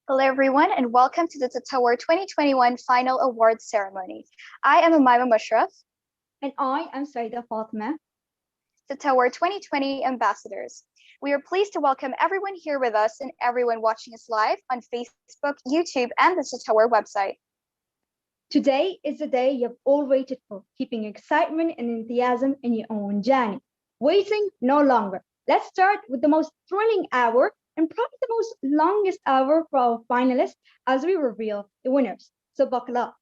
Hello, everyone, and welcome to the Tatawwar 2021 Final Awards Ceremony. I am Umayma Mushraf, And I am Saida Fatima, Tatawwar 2020 ambassadors. We are pleased to welcome everyone here with us and everyone watching us live on Facebook, YouTube, and the Tatawwar website. Today is the day you've all waited for, keeping excitement and enthusiasm in your own journey. Waiting no longer. Let's start with the most thrilling hour and probably the most longest hour for our finalists as we reveal the winners. So buckle up.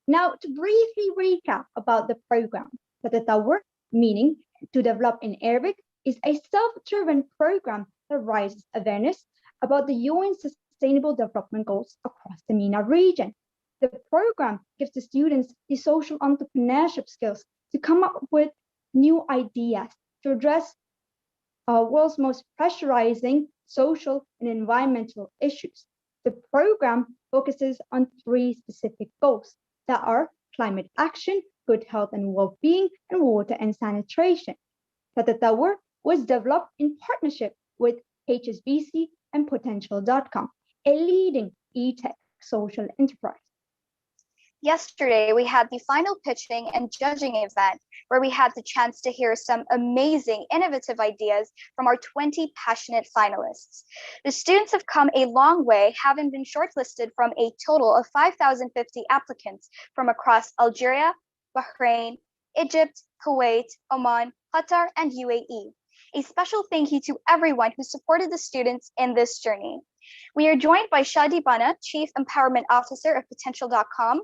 Now, to briefly recap about the program, the Tatawwar, meaning to develop in Arabic, is a self-driven program that raises awareness about the UN Sustainable Development Goals across the MENA region. The program gives the students the social entrepreneurship skills to come up with new ideas to address our world's most pressurizing social and environmental issues. The program focuses on three specific goals that are climate action, good health and well-being, and water and sanitation. The Tatawwar was developed in partnership with HSBC and Potential.com, a leading e-tech social enterprise. Yesterday, we had the final pitching and judging event where we had the chance to hear some amazing, innovative ideas from our 20 passionate finalists. The students have come a long way, having been shortlisted from a total of 5,050 applicants from across Algeria, Bahrain, Egypt, Kuwait, Oman, Qatar, and UAE. A special thank you to everyone who supported the students in this journey. We are joined by Shadi Bana, Chief Empowerment Officer of Potential.com,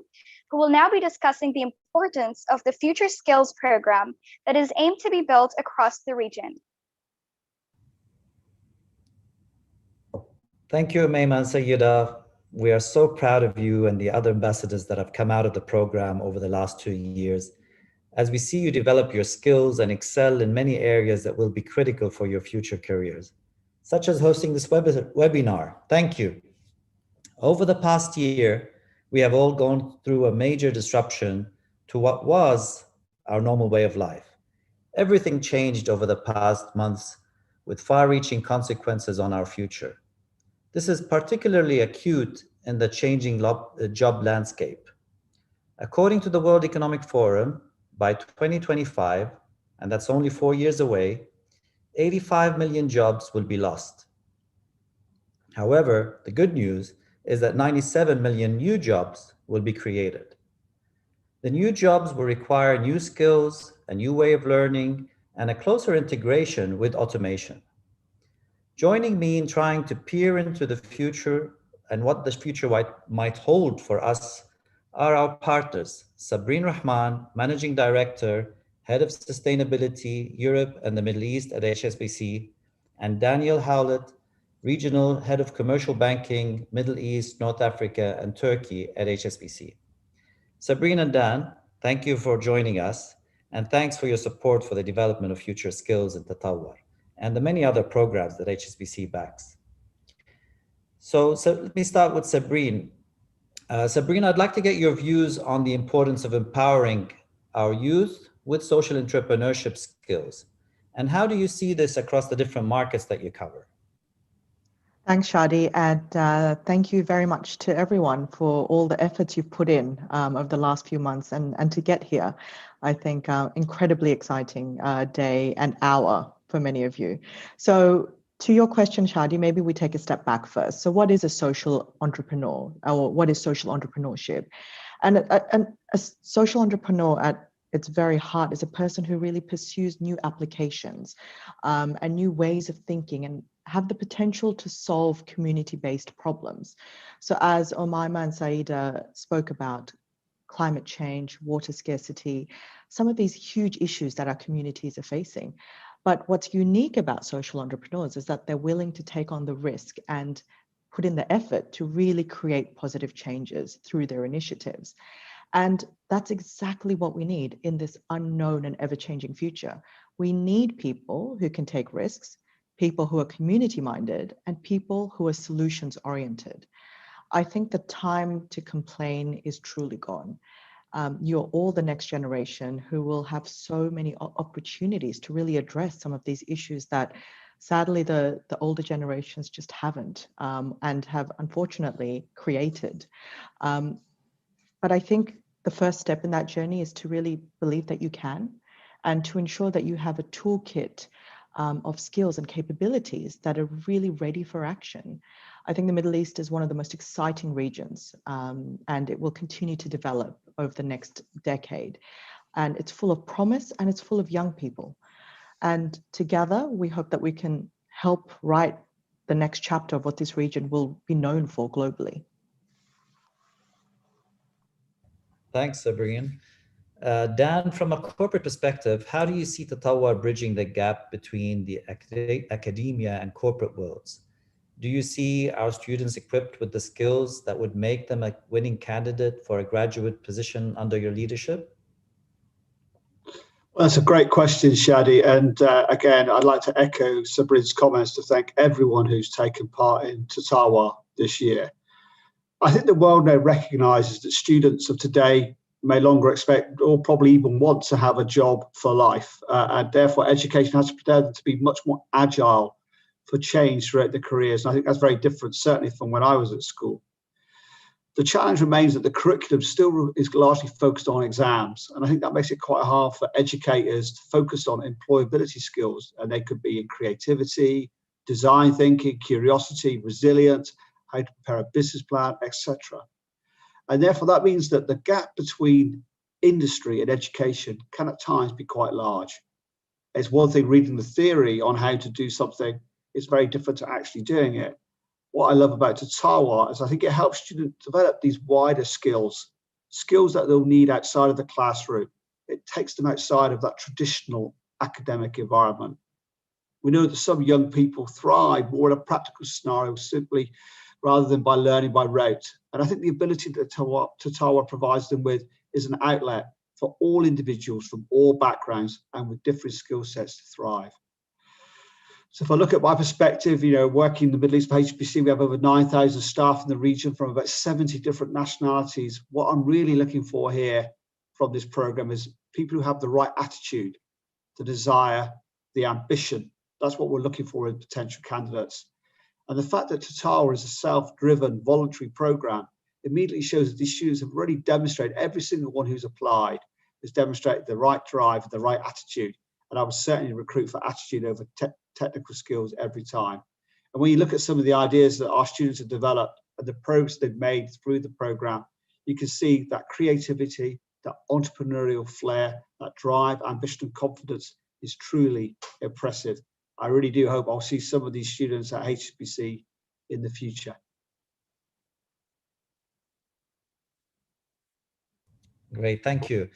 who will now be discussing the importance of the Future Skills program that is aimed to be built across the region. Thank you, Umayma and Sayyida. We are so proud of you and the other ambassadors that have come out of the program over the last 2 years, as we see you develop your skills and excel in many areas that will be critical for your future careers, such as hosting this webinar. Thank you. Over the past year, we have all gone through a major disruption to what was our normal way of life. Everything changed over the past months with far-reaching consequences on our future. This is particularly acute in the changing job landscape. According to the World Economic Forum, by 2025, and that's only 4 years away, 85 million jobs will be lost. However, the good news is that 97 million new jobs will be created. The new jobs will require new skills, a new way of learning, and a closer integration with automation. Joining me in trying to peer into the future and what the future might hold for us are our partners, Sabreen Rahman, Managing Director, Head of Sustainability, Europe and the Middle East at HSBC, and Daniel Howlett, Regional Head of Commercial Banking, Middle East, North Africa, and Turkey at HSBC. Sabreen and Dan, thank you for joining us, and thanks for your support for the development of future skills in Tatawwar and the many other programs that HSBC backs. So let me start with Sabreen. Sabreen, I'd like to get your views on the importance of empowering our youth with social entrepreneurship skills. And how do you see this across the different markets that you cover? Thanks, Shadi, and thank you very much to everyone for all the efforts you've put in over the last few months and to get here. I think incredibly exciting day and hour for many of you. So to your question, Shadi, maybe we take a step back first. So what is a social entrepreneur, or what is social entrepreneurship? And a social entrepreneur at its very heart is a person who really pursues new applications and new ways of thinking and have the potential to solve community-based problems. So as Umayma and Saida spoke about, climate change, water scarcity, some of these huge issues that our communities are facing. But what's unique about social entrepreneurs is that they're willing to take on the risk and put in the effort to really create positive changes through their initiatives. And that's exactly what we need in this unknown and ever-changing future. We need people who can take risks, people who are community-minded, and people who are solutions-oriented. I think the time to complain is truly gone. You're all the next generation who will have so many opportunities to really address some of these issues that sadly, the older generations just haven't and have unfortunately created. But I think the first step in that journey is to really believe that you can, and to ensure that you have a toolkit of skills and capabilities that are really ready for action. I think the Middle East is one of the most exciting regions, and it will continue to develop over the next decade. And it's full of promise, and it's full of young people. And together, we hope that we can help write the next chapter of what this region will be known for globally. Thanks, Sabrine. Dan, from a corporate perspective, how do you see Tatawwar bridging the gap between the academia and corporate worlds? Do you see our students equipped with the skills that would make them a winning candidate for a graduate position under your leadership? Well, that's a great question, Shadi. And again, I'd like to echo Sabrine's comments to thank everyone who's taken part in Tatawwar this year. I think the world now recognises that students of today may longer expect or probably even want to have a job for life. And therefore, education has to prepare them to be much more agile for change throughout their careers. And I think that's very different, certainly from when I was at school. The challenge remains that the curriculum still is largely focused on exams. And I think that makes it quite hard for educators to focus on employability skills. And they could be in creativity, design thinking, curiosity, resilience, how to prepare a business plan, etc. And therefore, that means that the gap between industry and education can at times be quite large. It's one thing reading the theory on how to do something, it's very different to actually doing it. What I love about Tatawwar is I think it helps students develop these wider skills that they'll need outside of the classroom. It takes them outside of that traditional academic environment. We know that some young people thrive more in a practical scenario simply rather than by learning by rote. And I think the ability that Tatawwar provides them with is an outlet for all individuals from all backgrounds and with different skill sets to thrive. So if I look at my perspective, working in the Middle East for HSBC, we have over 9,000 staff in the region from about 70 different nationalities. What I'm really looking for here from this program is people who have the right attitude, the desire, the ambition. That's what we're looking for in potential candidates. And the fact that Tatawwar is a self-driven voluntary program immediately shows that these students have already demonstrated, every single one who's applied has demonstrated the right drive, the right attitude. And I would certainly recruit for attitude over technical skills every time. And when you look at some of the ideas that our students have developed and the progress they've made through the program, you can see that creativity, that entrepreneurial flair, that drive, ambition, and confidence is truly impressive. I really do hope I'll see some of these students at HSBC in the future. Great, thank you.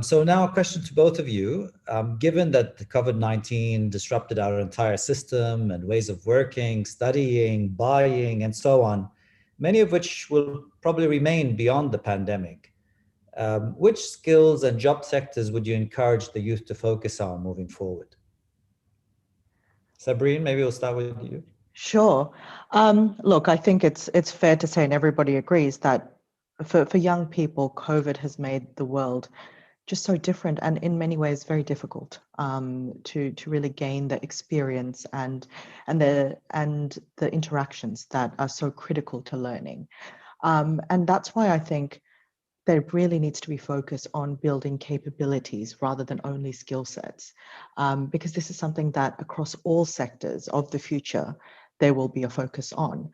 So now a question to both of you. Given that the COVID-19 disrupted our entire system and ways of working, studying, buying, and so on, many of which will probably remain beyond the pandemic, which skills and job sectors would you encourage the youth to focus on moving forward? Sabrine, maybe we'll start with you. Sure. Look, I think it's fair to say, and everybody agrees, that for young people, COVID has made the world just so different and in many ways very difficult to really gain the experience and the interactions that are so critical to learning. And that's why I think there really needs to be focus on building capabilities rather than only skill sets, because this is something that across all sectors of the future, there will be a focus on.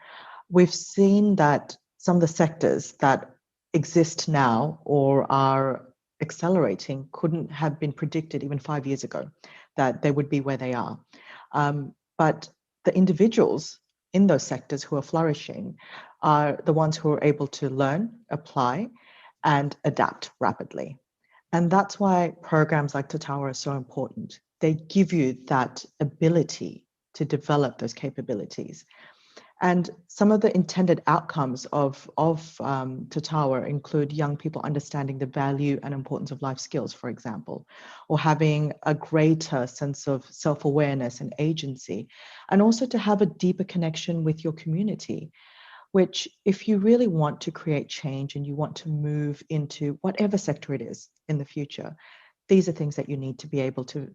We've seen that some of the sectors that exist now or are accelerating couldn't have been predicted even 5 years ago that they would be where they are. But the individuals in those sectors who are flourishing are the ones who are able to learn, apply, and adapt rapidly. And that's why programs like Tatawwar are so important. They give you that ability to develop those capabilities. And some of the intended outcomes of Tatawwar include young people understanding the value and importance of life skills, for example, or having a greater sense of self-awareness and agency, and also to have a deeper connection with your community, which if you really want to create change and you want to move into whatever sector it is in the future, these are things that you need to be able to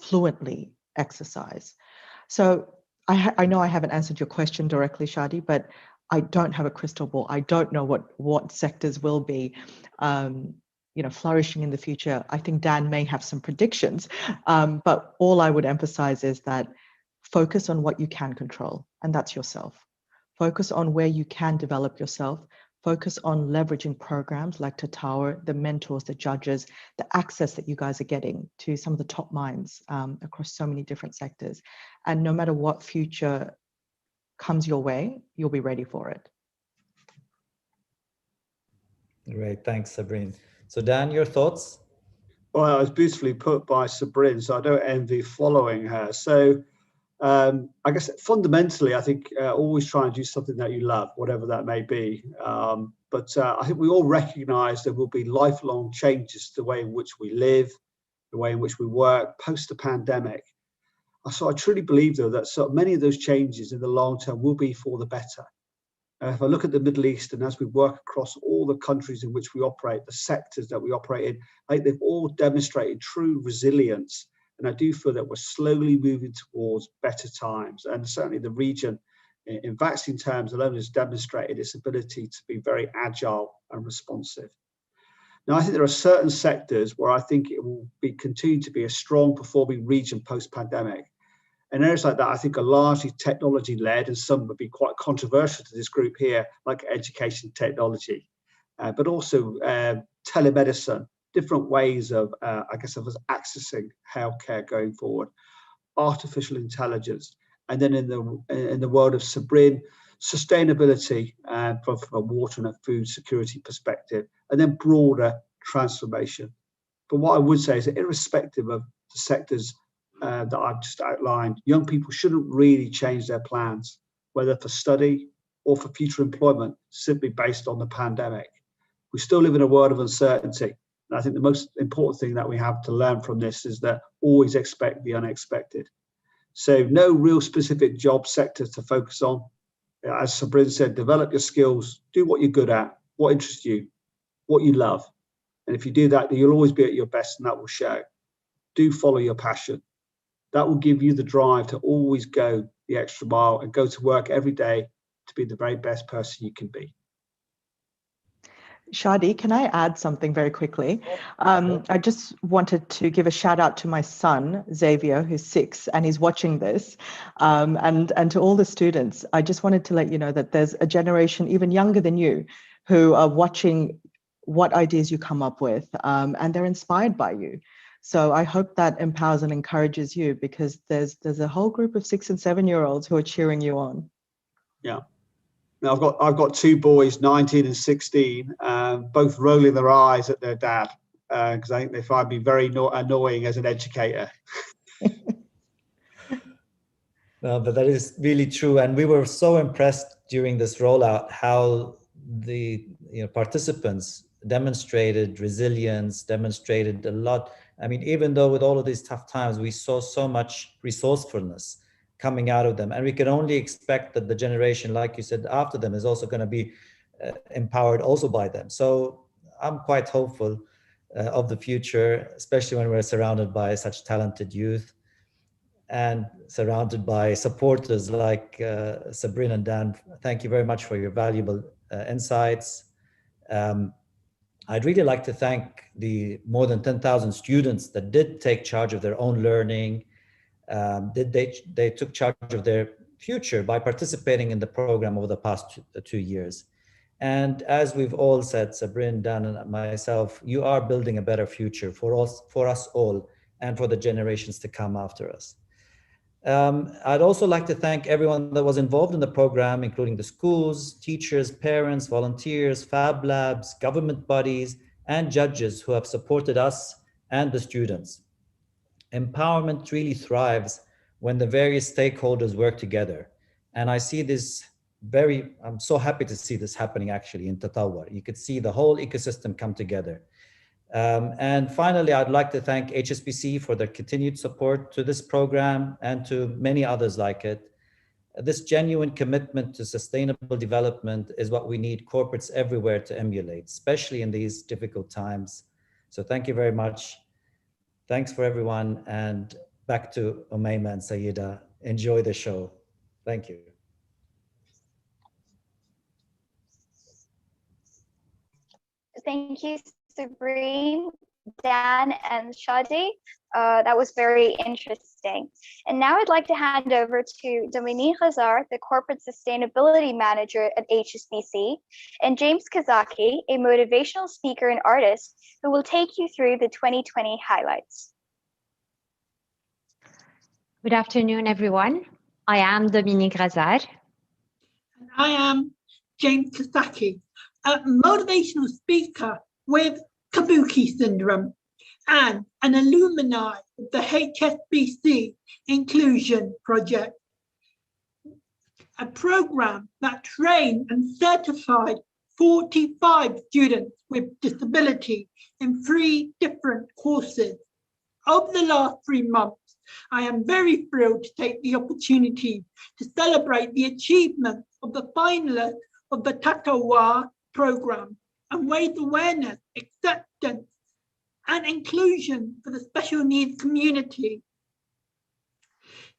fluently exercise. So I know I haven't answered your question directly, Shadi, but I don't have a crystal ball. I don't know what sectors will be, flourishing in the future. I think Dan may have some predictions, but all I would emphasize is that focus on what you can control, and that's yourself. Focus on where you can develop yourself. Focus on leveraging programs like Tatawwar, the mentors, the judges, the access that you guys are getting to some of the top minds across so many different sectors. And no matter what future comes your way, you'll be ready for it. Great, thanks, Sabrine. So Dan, your thoughts? Well, it was beautifully put by Sabrine, so I don't envy following her. So I guess fundamentally, I think always try and do something that you love, whatever that may be. But I think we all recognize there will be lifelong changes to the way in which we live, the way in which we work post the pandemic. So I truly believe, though, that so many of those changes in the long term will be for the better. If I look at the Middle East, and as we work across all the countries in which we operate, the sectors that we operate in, I think they've all demonstrated true resilience. And I do feel that we're slowly moving towards better times. And certainly the region, in vaccine terms alone, has demonstrated its ability to be very agile and responsive. Now, I think there are certain sectors where I think it will continue to be a strong performing region post-pandemic. And areas like that, I think, are largely technology-led, and some would be quite controversial to this group here, like education technology, but also telemedicine, different ways of, of us accessing healthcare going forward, artificial intelligence, and then in the world of Sabrine, sustainability from a water and a food security perspective, and then broader transformation. But what I would say is that irrespective of the sectors that I've just outlined, young people shouldn't really change their plans, whether for study or for future employment, simply based on the pandemic. We still live in a world of uncertainty. And I think the most important thing that we have to learn from this is that always expect the unexpected. So no real specific job sectors to focus on. As Sabrine said, develop your skills, do what you're good at, what interests you, what you love. And if you do that, you'll always be at your best, and that will show. Do follow your passion. That will give you the drive to always go the extra mile and go to work every day to be the very best person you can be. Shadi, can I add something very quickly? I just wanted to give a shout out to my son, Xavier, who's 6, and he's watching this. And to all the students, I just wanted to let you know that there's a generation even younger than you who are watching what ideas you come up with, and they're inspired by you. So I hope that empowers and encourages you, because there's a whole group of 6 and 7-year-olds who are cheering you on. Yeah. Now I've got 2 boys, 19 and 16, both rolling their eyes at their dad, because I think they find me very annoying as an educator. No, but that is really true. And we were so impressed during this rollout how the participants demonstrated resilience, demonstrated a lot. I mean, even though with all of these tough times, we saw so much resourcefulness coming out of them. And we can only expect that the generation, like you said, after them is also going to be empowered also by them. So I'm quite hopeful of the future, especially when we're surrounded by such talented youth and surrounded by supporters like Sabrine and Dan. Thank you very much for your valuable insights. I'd really like to thank the more than 10,000 students that did take charge of their own learning. They took charge of their future by participating in the program over the past 2 years. And as we've all said, Sabrine, Dan, and myself, you are building a better future for us all and for the generations to come after us. I'd also like to thank everyone that was involved in the program, including the schools, teachers, parents, volunteers, FabLabs, government bodies, and judges who have supported us and the students. Empowerment really thrives when the various stakeholders work together. And I see this I'm so happy to see this happening actually in Tatawwar. You could see the whole ecosystem come together. And finally, I'd like to thank HSBC for their continued support to this program and to many others like it. This genuine commitment to sustainable development is what we need corporates everywhere to emulate, especially in these difficult times. So thank you very much. Thanks for everyone, and back to Umayma and Sayyida enjoy the show. Thank you. Thank you, Sabrine, Dan, and Shadi. That was very interesting. And now I'd like to hand over to Dominique Hazard, the Corporate Sustainability Manager at HSBC, and James Kazaki, a motivational speaker and artist, who will take you through the 2020 highlights. Good afternoon, everyone. I am Dominique Hazard. And I am James Kazaki, a motivational speaker with Kabuki syndrome and an alumni of the HSBC Inclusion Project, a program that trained and certified 45 students with disability in 3 different courses. Over the last 3 months, I am very thrilled to take the opportunity to celebrate the achievements of the finalists of the Tatawwar program and raise awareness, acceptance, and inclusion for the special needs community.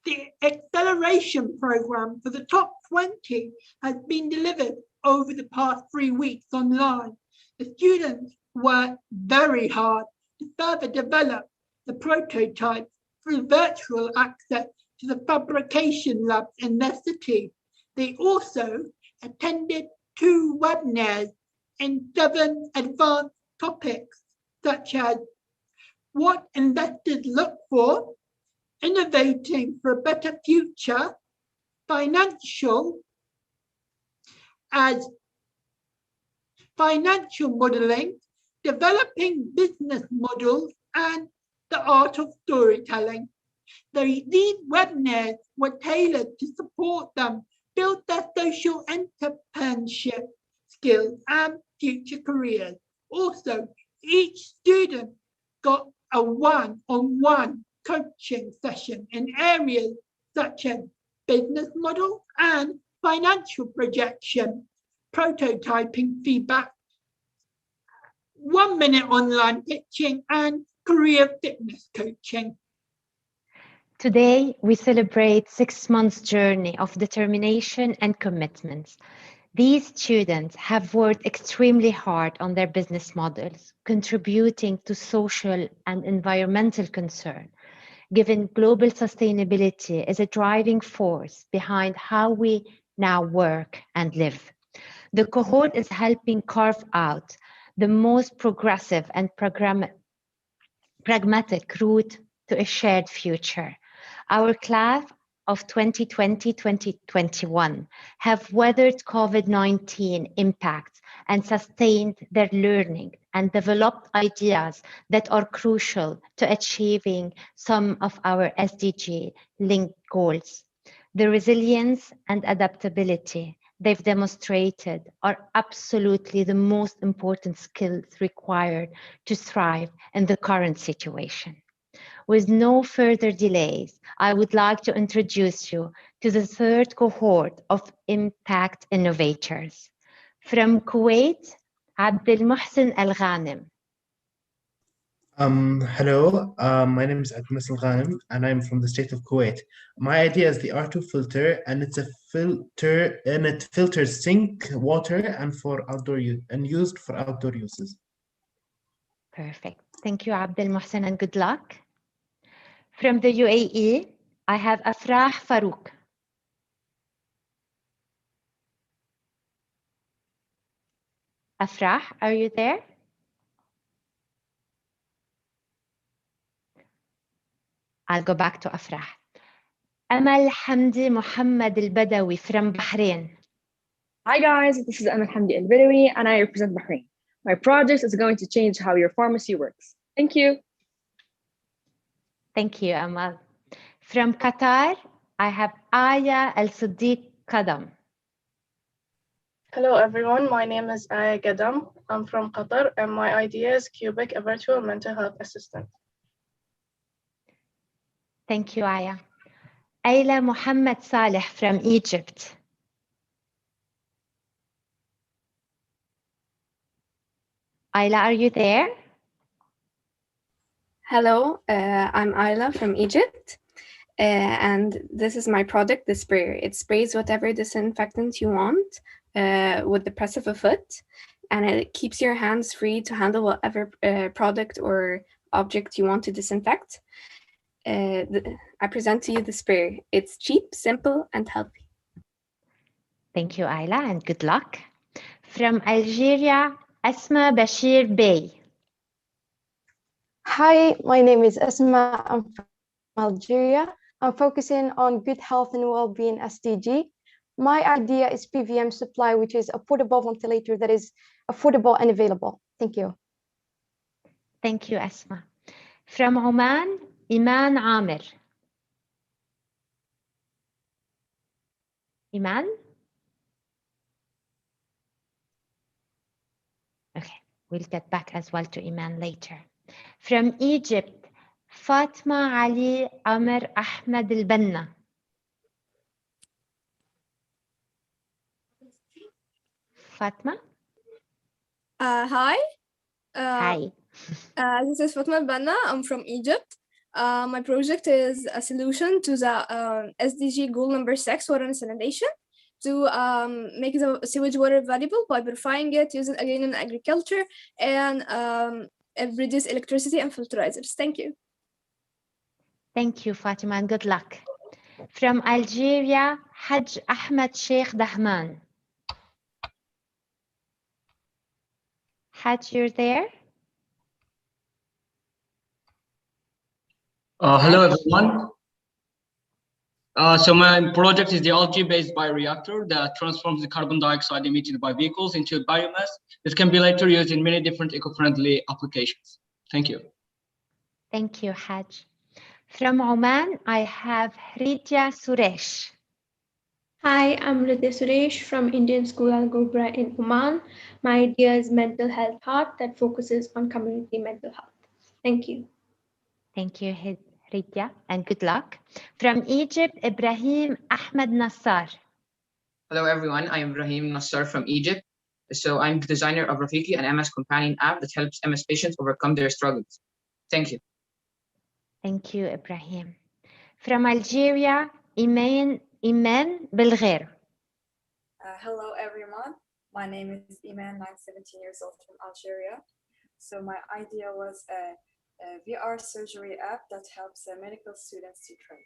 The acceleration program for the top 20 has been delivered over the past 3 weeks online. The students worked very hard to further develop the prototype through virtual access to the fabrication labs in their city. They also attended 2 webinars in 7 advanced topics, such as what investors look for, innovating for a better future, financial modeling, developing business models, and the art of storytelling. These webinars were tailored to support them build their social entrepreneurship skills and future careers. Also, each student got a one-on-one coaching session in areas such as business model and financial projection, prototyping feedback, 1-minute online pitching, and career fitness coaching. Today, we celebrate 6 months' journey of determination and commitments. These students have worked extremely hard on their business models, contributing to social and environmental concern, given global sustainability is a driving force behind how we now work and live. The cohort is helping carve out the most progressive and pragmatic route to a shared future. Our class of 2020-2021 have weathered COVID-19 impacts and sustained their learning and developed ideas that are crucial to achieving some of our SDG-linked goals. The resilience and adaptability they've demonstrated are absolutely the most important skills required to thrive in the current situation. With no further delays, I would like to introduce you to the 3rd cohort of Impact Innovators. From Kuwait, Abdelmohsen Al-Ghanem. Hello, my name is Abdelmohsen Al-Ghanem and I'm from the state of Kuwait. My idea is the R2 filter, and it's a filter and it filters sink water and for outdoor use and used for outdoor uses. Perfect. Thank you, Abdelmohsen, and good luck. From the UAE, I have Afrah Farouk. Afrah, are you there? I'll go back to Afrah. Amal Hamdi Muhammad Al-Badawi from Bahrain. Hi guys, this is Amal Hamdi Al-Badawi and I represent Bahrain. My project is going to change how your pharmacy works. Thank you. Thank you, Amal. From Qatar, I have Aya Al-Siddiq Qadam. Hello everyone, my name is Aya Qadam. I'm from Qatar and my idea is Cubic, a virtual mental health assistant. Thank you, Aya. Ayla Muhammad Saleh from Egypt. Ayla, are you there? Hello, I'm Ayla from Egypt. And this is my product, the sprayer. It sprays whatever disinfectant you want with the press of a foot, and it keeps your hands free to handle whatever product or object you want to disinfect. I present to you the sprayer. It's cheap, simple, and healthy. Thank you, Ayla, and good luck. From Algeria, Asma Bashir Bey. Hi, my name is Asma. I'm from Algeria. I'm focusing on good health and well-being SDG. My idea is PVM supply, which is affordable ventilator that is affordable and available. Thank you. Thank you, Asma. From Oman, Iman Amir. Iman? Okay, we'll get back as well to Iman later. From Egypt, Fatma Ali Amr Ahmed Al-Banna. Fatma? Hi. Hi. This is Fatma Al-Banna. I'm from Egypt. My project is a solution to the SDG goal number 6, water and sanitation, to make the sewage water valuable by purifying it, using again in agriculture, and reduce electricity and filterizers. Thank you. Thank you, Fatima, and good luck. From Algeria, Hajj Ahmed Sheikh Dahman. Hajj, you're there? Hello, everyone. So my project is the algae-based bioreactor that transforms the carbon dioxide emitted by vehicles into a biomass that can be later used in many different eco-friendly applications. Thank you. Thank you, Hajj. From Oman, I have Ridya Suresh. Hi, I'm Ridya Suresh from Indian School Algeria in Oman. My idea is mental health hub that focuses on community mental health. Thank you. Thank you, Ridya, and good luck. From Egypt, Ibrahim Ahmed Nassar. Hello, everyone. I am Ibrahim Nassar from Egypt. So I'm the designer of Rafiki, an MS companion app that helps MS patients overcome their struggles. Thank you. Thank you, Ibrahim. From Algeria, Iman Belghair. Hello, everyone. My name is Iman. I'm 17 years old from Algeria. So my idea was a VR surgery app that helps medical students to train.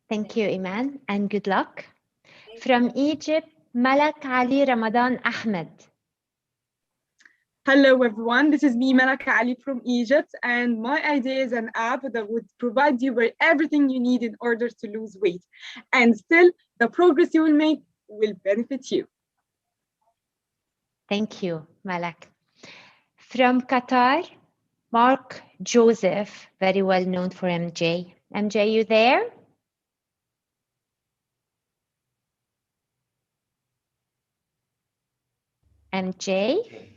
Thank you, Iman, and good luck. From Egypt, Malak Ali Ramadan Ahmed. Hello, everyone. This is me, Malak Ali from Egypt, and my idea is an app that would provide you with everything you need in order to lose weight, and still the progress you will make will benefit you. Thank you, Malak. From Qatar, Mark Joseph, very well known for MJ. MJ, you there? MJ?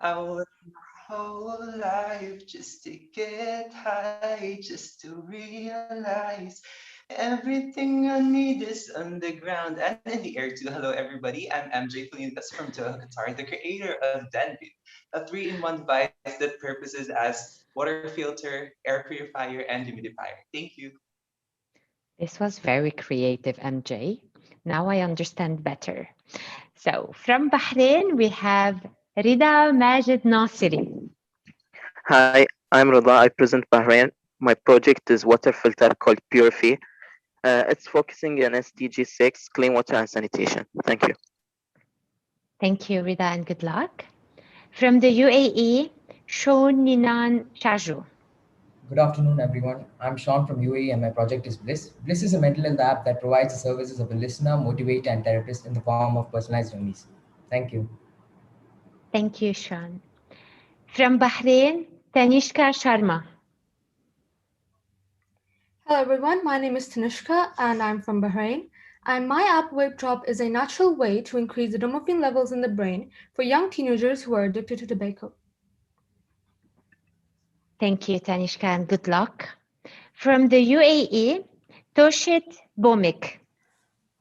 I worked my whole life just to get high, just to realize everything I need is underground and in the air too. Hello, everybody. I'm MJ Felinas from Doha, Qatar, the creator of Denbit, a 3-in-1 device that purposes as water filter, air purifier, and humidifier. Thank you. This was very creative, MJ. Now I understand better. So from Bahrain, we have Rida Majid Nasiri. Hi, I'm Rida. I present Bahrain. My project is water filter called Purify. It's focusing on SDG 6, clean water and sanitation. Thank you. Thank you, Rida, and good luck. From the UAE, Sean Ninan Shaju. Good afternoon, everyone. I'm Sean from UAE and my project is Bliss. Bliss is a mental health app that provides the services of a listener, motivator, and therapist in the form of personalized journeys. Thank you. Thank you, Sean. From Bahrain, Tanishka Sharma. Hello, everyone. My name is Tanishka and I'm from Bahrain. And my app Vape Drop is a natural way to increase the dopamine levels in the brain for young teenagers who are addicted to tobacco. Thank you, Tanishka, and good luck. From the UAE, Toshit Bomik.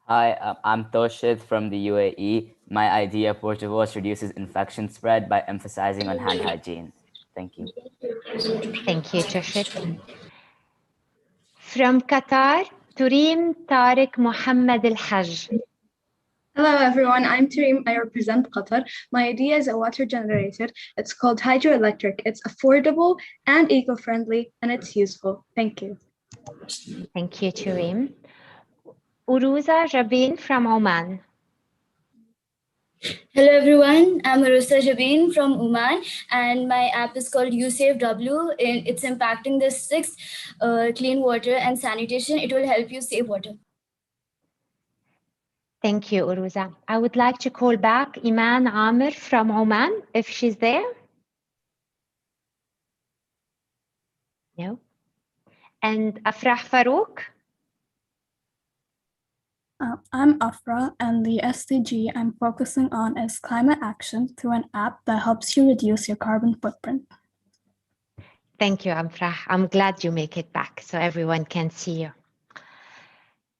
Hi, I'm Toshit from the UAE. My idea for Tatawwar reduces infection spread by emphasizing on hand hygiene. Thank you. Thank you, Toshit. From Qatar, Turim Tariq Mohammed Al-Hajj. Hello everyone, I'm Tareem. I represent Qatar. My idea is a water generator. It's called hydroelectric. It's affordable and eco-friendly, and it's useful. Thank you. Thank you, Tareem. Uruza Jabin from Oman. Hello everyone, I'm Arusa Jabin from Oman, and my app is called USaveW. It's impacting the sixth clean water and sanitation. It will help you save water. Thank you, Uruza. I would like to call back Iman Amir from Oman, if she's there. No. And Afrah Farouk. I'm Afra, and the SDG I'm focusing on is climate action through an app that helps you reduce your carbon footprint. Thank you, Afrah. I'm glad you make it back so everyone can see you.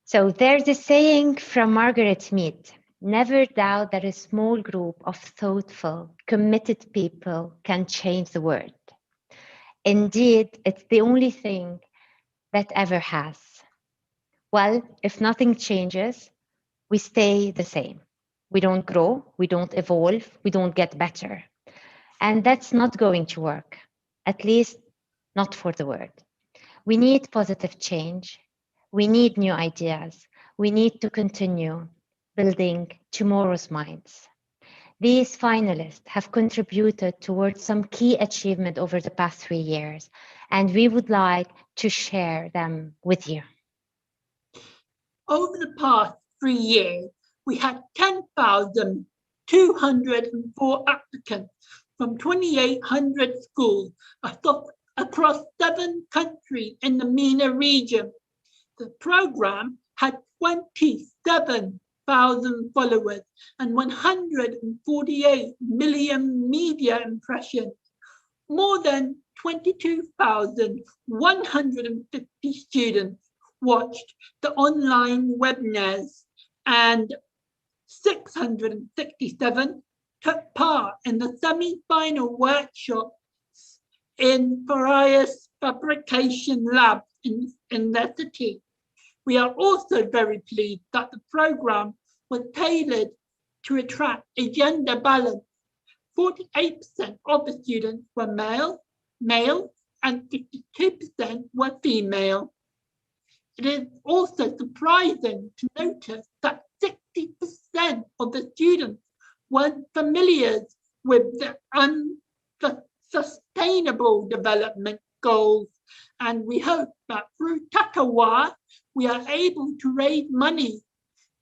So there's a saying from Margaret Mead: never doubt that a small group of thoughtful, committed people can change the world. Indeed, it's the only thing that ever has. Well, if nothing changes, we stay the same. We don't grow, we don't evolve, we don't get better. And that's not going to work, at least not for the world. We need positive change. We need new ideas. We need to continue building tomorrow's minds. These finalists have contributed towards some key achievement over the past 3 years, and we would like to share them with you. Over the past 3 years, we had 10,204 applicants from 2,800 schools across 7 countries in the MENA region. The program had 27,000 followers and 148 million media impressions. More than 22,150 students watched the online webinars, and 667 took part in the semi-final workshops in various fabrication labs in their city. We are also very pleased that the program was tailored to attract a gender balance. 48% of the students were male, and 52% were female. It is also surprising to notice that 60% of the students weren't familiar with the Sustainable Development Goals, and we hope that through Tatawwar, we are able to raise money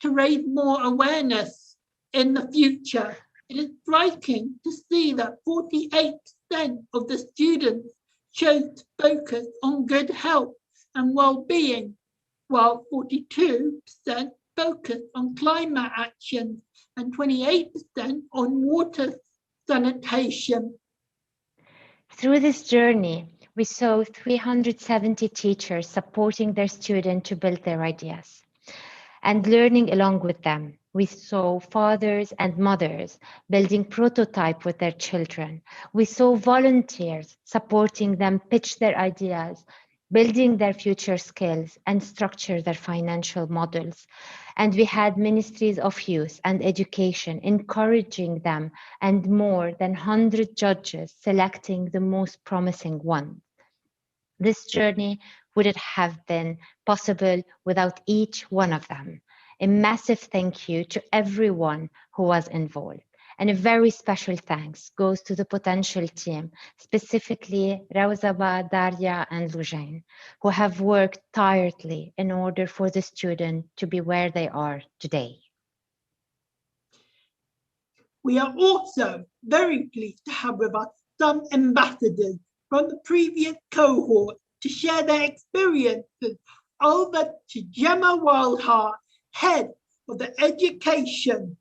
to raise more awareness in the future. It is striking to see that 48% of the students chose to focus on good health and well-being, while 42% focused on climate action and 28% on water sanitation. Through this journey, we saw 370 teachers supporting their students to build their ideas and learning along with them. We saw fathers and mothers building prototype with their children. We saw volunteers supporting them pitch their ideas, building their future skills and structure their financial models. And we had ministries of youth and education encouraging them, and more than 100 judges selecting the most promising ones. This journey wouldn't have been possible without each one of them. A massive thank you to everyone who was involved. And a very special thanks goes to the potential team, specifically Rawzaba, Daria, and Lujain, who have worked tirelessly in order for the student to be where they are today. We are also very pleased to have with us some ambassadors from the previous cohort to share their experiences. Over to Gemma Wildheart, Head of the Education.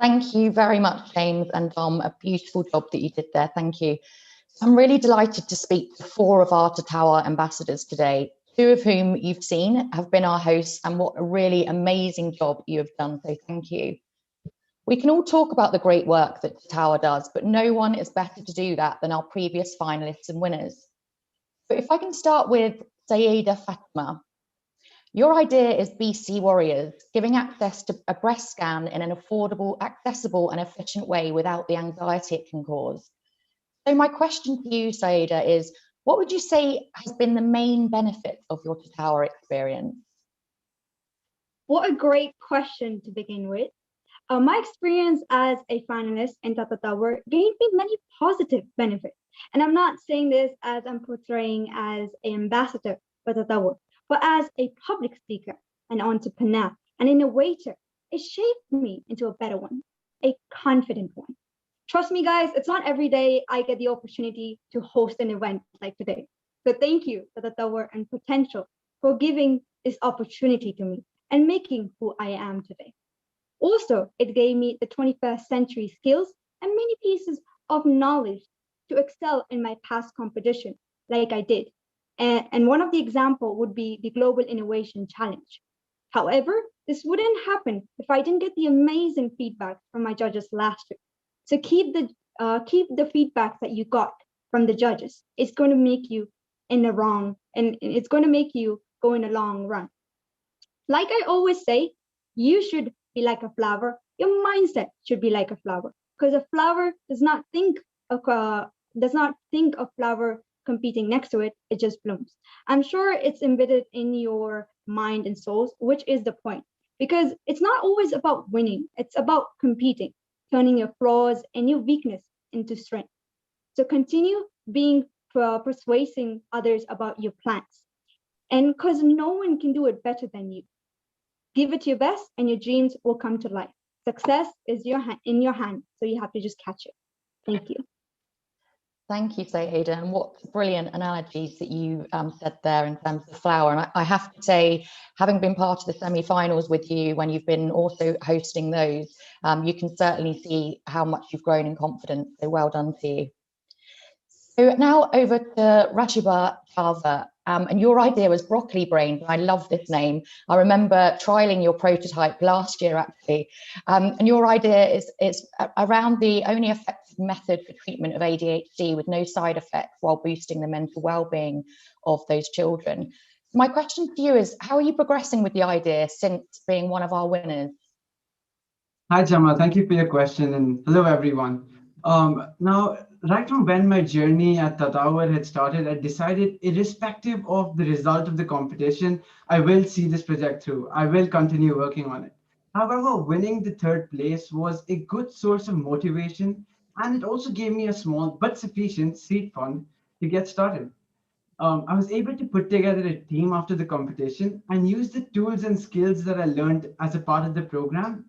Thank you very much, James and Dom. A beautiful job that you did there. Thank you. I'm really delighted to speak to 4 of our Tatawwar ambassadors today, 2 of whom you've seen have been our hosts, and what a really amazing job you have done. So thank you. We can all talk about the great work that Tatawwar does, but no one is better to do that than our previous finalists and winners. But if I can start with Sayeda Fatima. Your idea is BC Warriors, giving access to a breast scan in an affordable, accessible and efficient way without the anxiety it can cause. So my question to you, Sayeda, is what would you say has been the main benefit of your Tatawwar experience? What a great question to begin with. My experience as a finalist in Tatawwar gave me many positive benefits. And I'm not saying this as I'm portraying as an ambassador for Tatawwar, but as a public speaker, an entrepreneur, an innovator. It shaped me into a better one, a confident one. Trust me, guys, it's not every day I get the opportunity to host an event like today. So thank you to Tatawwar and Potential for giving this opportunity to me and making who I am today. Also, it gave me the 21st century skills and many pieces of knowledge to excel in my past competition, like I did. And one of the example would be the Global Innovation Challenge. However, this wouldn't happen if I didn't get the amazing feedback from my judges last year. So keep the feedback that you got from the judges. It's going to make you it's going to make you go in a long run. Like I always say, you should be like a flower. Your mindset should be like a flower, because a flower does not think of flower competing next to it. It just blooms. I'm sure it's embedded in your mind and souls, which is the point, because it's not always about winning. It's about competing, turning your flaws and your weakness into strength. So continue being persuading others about your plans, and because no one can do it better than you. Give it your best and your dreams will come to life. Success is in your hand, so you have to just catch it. Thank you. Thank you, Sayeda, and what brilliant analogies that you said there in terms of the flower. And I have to say, having been part of the semi-finals with you when you've been also hosting those, you can certainly see how much you've grown in confidence. So well done to you. So now over to Rashiba Chava, and your idea was broccoli brains. I love this name. I remember trialing your prototype last year, actually. And your idea is around the only effective method for treatment of ADHD with no side effects while boosting the mental well-being of those children. My question to you is, how are you progressing with the idea since being one of our winners? Hi, Jamal. Thank you for your question, and hello, everyone. Now, right from when my journey at Tatawwar had started, I decided, irrespective of the result of the competition, I will see this project through. I will continue working on it. However, winning the third place was a good source of motivation, and it also gave me a small but sufficient seed fund to get started. I was able to put together a team after the competition and use the tools and skills that I learned as a part of the program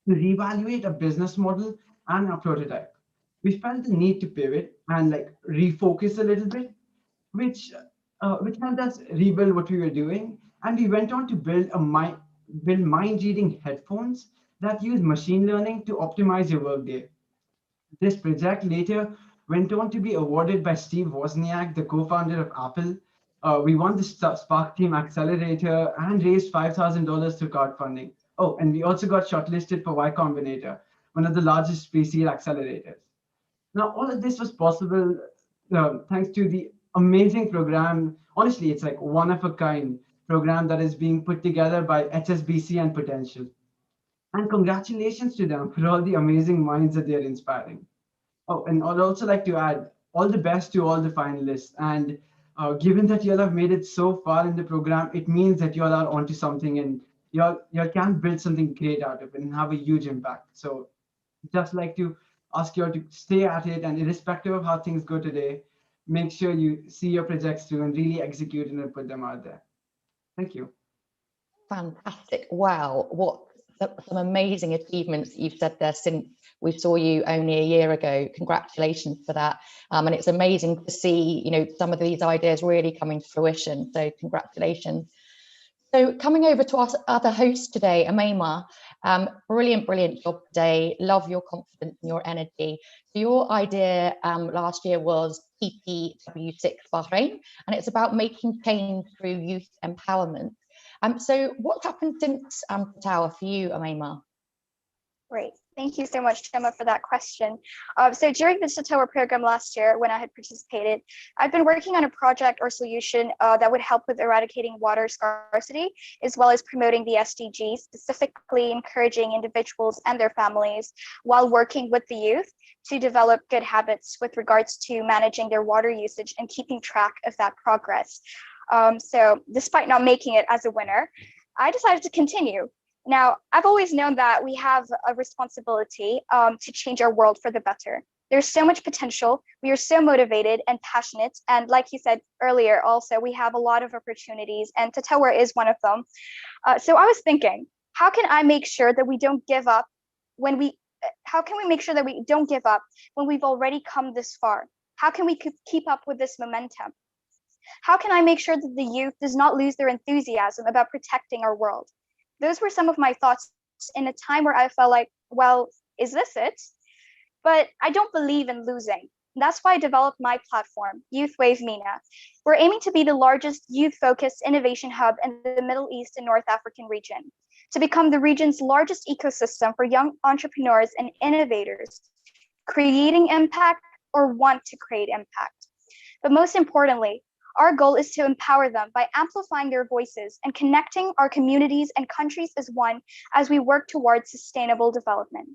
to reevaluate a business model and a prototype. We felt the need to pivot and refocus a little bit, which helped us rebuild what we were doing. And we went on to build mind-reading headphones that use machine learning to optimize your workday. This project later went on to be awarded by Steve Wozniak, the co-founder of Apple. We won the Spark Team Accelerator and raised $5,000 through crowdfunding. Oh, and we also got shortlisted for Y Combinator, one of the largest pre-seed accelerators. Now, all of this was possible thanks to the amazing program. Honestly, it's like one of a kind program that is being put together by HSBC and Potential. And congratulations to them for all the amazing minds that they're inspiring. Oh, and I'd also like to add all the best to all the finalists. And given that y'all have made it so far in the program, it means that y'all are onto something, and y'all can build something great out of it and have a huge impact. So just like to ask you all to stay at it, and irrespective of how things go today, make sure you see your projects through and really execute and put them out there. Thank you. Fantastic. Wow. What some amazing achievements you've said there since we saw you only a year ago. Congratulations for that. And it's amazing to see, some of these ideas really coming to fruition. So congratulations. So coming over to our other host today, Amema, brilliant job today. Love your confidence and your energy. So your idea last year was PPW6 Bahrain, and it's about making change through youth empowerment. So what's happened since Tatawwar for you, Amema? Great. Thank you so much, Gemma, for that question. So during the Tatawwar program last year, when I had participated, I've been working on a project or solution that would help with eradicating water scarcity, as well as promoting the SDGs, specifically encouraging individuals and their families while working with the youth to develop good habits with regards to managing their water usage and keeping track of that progress. So despite not making it as a winner, I decided to continue. Now, I've always known that we have a responsibility to change our world for the better. There's so much potential. We are so motivated and passionate. And like you said earlier, also, we have a lot of opportunities, and Tatawwar is one of them. So I was thinking, how can I make sure that we don't give up when how can we make sure that we don't give up when we've already come this far? How can we keep up with this momentum? How can I make sure that the youth does not lose their enthusiasm about protecting our world? Those were some of my thoughts in a time where I felt like, well, is this it? But I don't believe in losing. That's why I developed my platform, Youth Wave MENA. We're aiming to be the largest youth-focused innovation hub in the Middle East and North African region, to become the region's largest ecosystem for young entrepreneurs and innovators, creating impact or want to create impact. But most importantly, our goal is to empower them by amplifying their voices and connecting our communities and countries as one as we work towards sustainable development.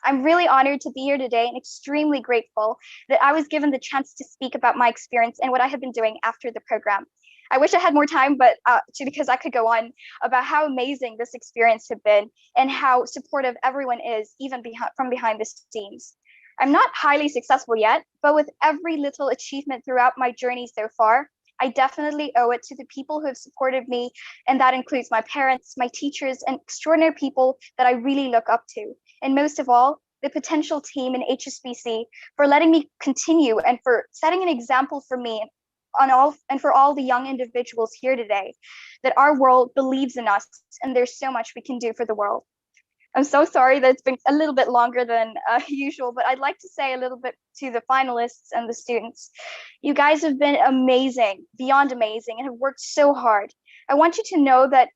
I'm really honored to be here today and extremely grateful that I was given the chance to speak about my experience and what I have been doing after the program. I wish I had more time, but because I could go on about how amazing this experience has been and how supportive everyone is, even from behind the scenes. I'm not highly successful yet, but with every little achievement throughout my journey so far, I definitely owe it to the people who have supported me, and that includes my parents, my teachers, and extraordinary people that I really look up to. And most of all, the potential team in HSBC for letting me continue and for setting an example for me and for all the young individuals here today, that our world believes in us and there's so much we can do for the world. I'm so sorry that it's been a little bit longer than usual, but I'd like to say a little bit to the finalists and the students. You guys have been amazing, beyond amazing, and have worked so hard. I want you to know that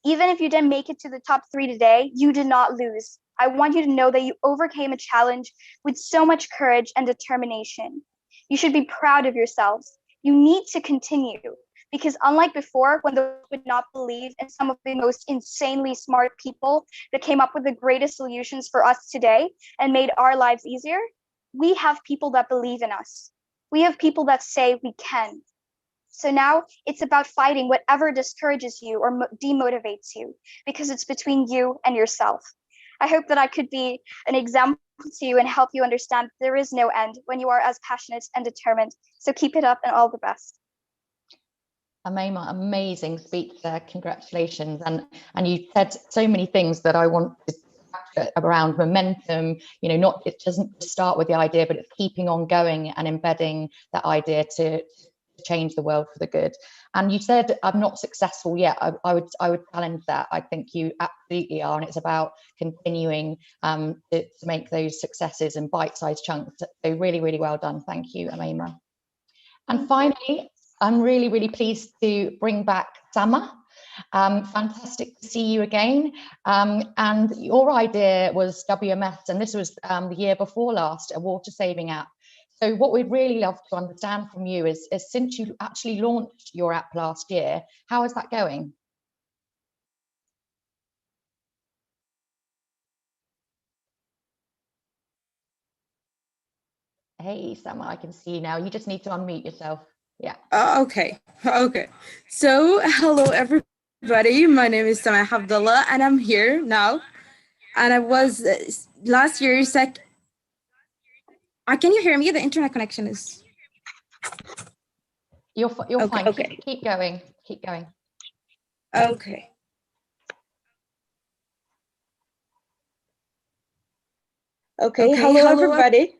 even if you didn't make it to the top 3 today, you did not lose. I want you to know that you overcame a challenge with so much courage and determination. You should be proud of yourselves. You need to continue. Because unlike before, when those would not believe in some of the most insanely smart people that came up with the greatest solutions for us today and made our lives easier, we have people that believe in us. We have people that say we can. So now it's about fighting whatever discourages you or demotivates you, because it's between you and yourself. I hope that I could be an example to you and help you understand there is no end when you are as passionate and determined. So keep it up and all the best. Amema, amazing speech there. Congratulations. And you said so many things that I want to capture around momentum. You know, it doesn't start with the idea, but it's keeping on going and embedding that idea to change the world for the good. And you said, I'm not successful yet. I would challenge that. I think you absolutely are. And it's about continuing to make those successes in bite-sized chunks. So really, really well done. Thank you, Amema. And finally, I'm really, really pleased to bring back Sama. Fantastic to see you again. And your idea was WMS, and this was the year before last, a water saving app. So what we'd really love to understand from you is since you actually launched your app last year, how is that going? Hey, Sama, I can see you now. You just need to unmute yourself. Yeah. Okay. So hello everybody. My name is Sama Abdullah and I'm here now. And I was last year can you hear me? The internet connection is. You're fine. Okay. Keep going. Keep going. Okay. Okay. Hello everybody.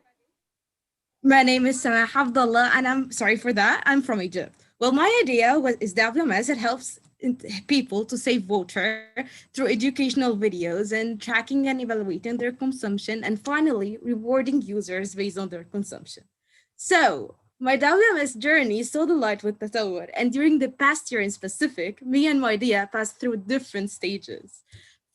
My name is Sama Abdullah, and I'm sorry for that. I'm from Egypt. Well, my idea is WMS. It helps people to save water through educational videos and tracking and evaluating their consumption, and finally rewarding users based on their consumption. So my WMS journey saw the light with Tatawwar, and during the past year in specific, me and my idea passed through different stages.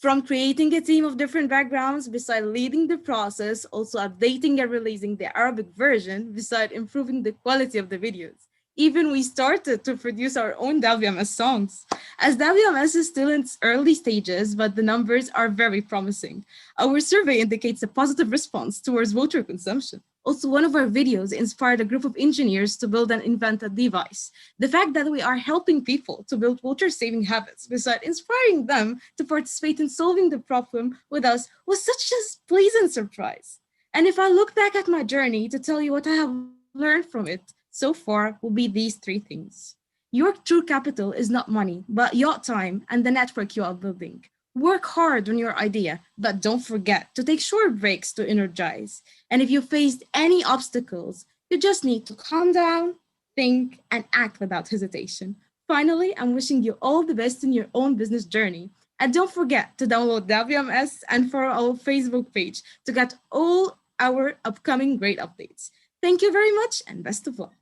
From creating a team of different backgrounds, beside leading the process, also updating and releasing the Arabic version, beside improving the quality of the videos. Even we started to produce our own WMS songs. As WMS is still in its early stages, but the numbers are very promising. Our survey indicates a positive response towards water consumption. Also, one of our videos inspired a group of engineers to build and invent a device. The fact that we are helping people to build water-saving habits, besides inspiring them to participate in solving the problem with us, was such a pleasant surprise. And if I look back at my journey to tell you what I have learned from it, so far will be these three things. Your true capital is not money, but your time and the network you are building. Work hard on your idea, but don't forget to take short breaks to energize. And if you faced any obstacles, you just need to calm down, think, and act without hesitation. Finally, I'm wishing you all the best in your own business journey. And don't forget to download WMS and follow our Facebook page to get all our upcoming great updates. Thank you very much and best of luck.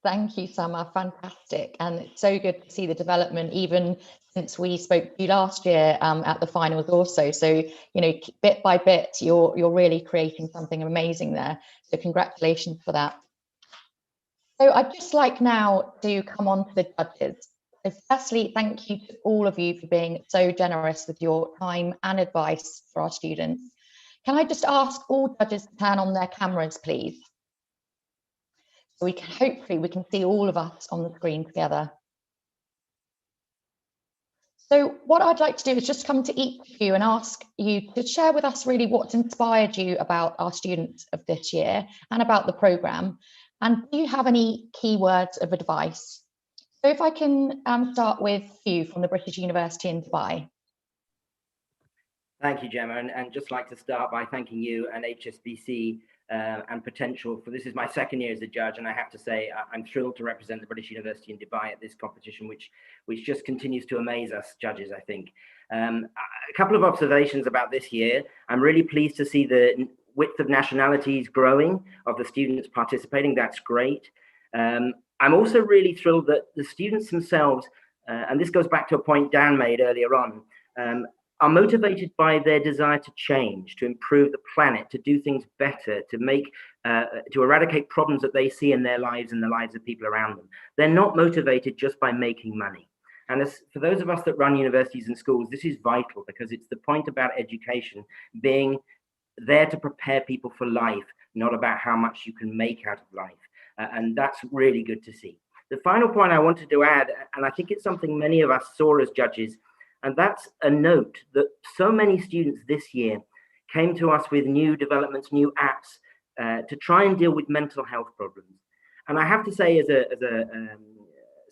Thank you, Sama. Fantastic. And it's so good to see the development, even since we spoke to you last year at the finals also. So, you know, bit by bit, you're really creating something amazing there. So congratulations for that. So I'd just like now to come on to the judges. So firstly, thank you to all of you for being so generous with your time and advice for our students. Can I just ask all judges to turn on their cameras, please? So hopefully we can see all of us on the screen together. So what I'd like to do is just come to each of you and ask you to share with us really what's inspired you about our students of this year and about the programme. And do you have any key words of advice? So if I can start with you from the British University in Dubai. Thank you, Gemma, and just like to start by thanking you and HSBC and Potential for this is my second year as a judge, and I have to say I'm thrilled to represent the British University in Dubai at this competition, which just continues to amaze us judges, I think. A couple of observations about this year. I'm really pleased to see the width of nationalities growing of the students participating. That's great. I'm also really thrilled that the students themselves, and this goes back to a point Dan made earlier on, are motivated by their desire to change, to improve the planet, to do things better, to make, to eradicate problems that they see in their lives and the lives of people around them. They're not motivated just by making money. And for those of us that run universities and schools, this is vital because it's the point about education being there to prepare people for life, not about how much you can make out of life. And that's really good to see. The final point I wanted to add, and I think it's something many of us saw as judges, and that's a note that so many students this year came to us with new developments, new apps to try and deal with mental health problems. And I have to say, as